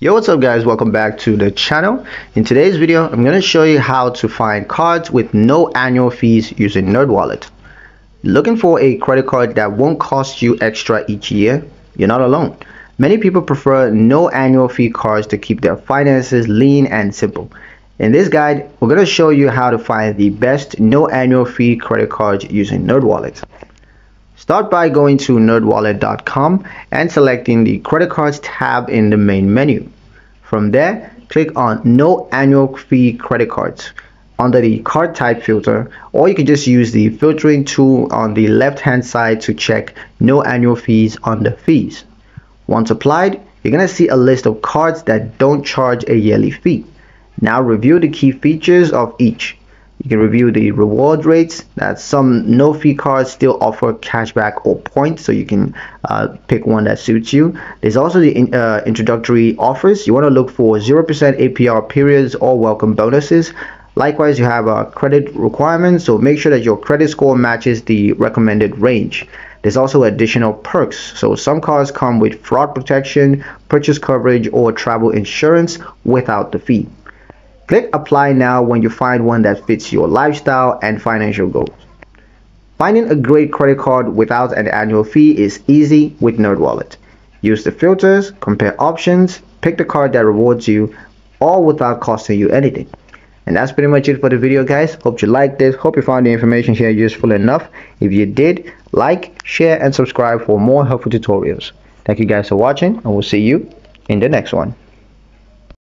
Yo, what's up guys, welcome back to the channel. In today's video I'm going to show you how to find cards with no annual fees using Nerdwallet. Looking for a credit card that won't cost you extra each year? You're not alone. Many people prefer no annual fee cards to keep their finances lean and simple. In this guide we're going to show you how to find the best no annual fee credit cards using Nerdwallet. Start by going to nerdwallet.com and selecting the credit cards tab in the main menu. From there, click on no annual fee credit cards under the card type filter, or you can just use the filtering tool on the left hand side to check no annual fees under fees. Once applied, you're going to see a list of cards that don't charge a yearly fee. Now review the key features of each. You can review the reward rates, that some no fee cards still offer cashback or points, so you can pick one that suits you. There's also the introductory offers. You want to look for 0% APR periods or welcome bonuses. Likewise, you have credit requirements, so make sure that your credit score matches the recommended range. There's also additional perks, so some cards come with fraud protection, purchase coverage, or travel insurance without the fee. Click apply now when you find one that fits your lifestyle and financial goals. Finding a great credit card without an annual fee is easy with Nerdwallet. Use the filters, compare options, pick the card that rewards you, all without costing you anything. And that's pretty much it for the video guys. Hope you liked this. Hope you found the information here useful enough. If you did, like, share and subscribe for more helpful tutorials. Thank you guys for watching, and we'll see you in the next one.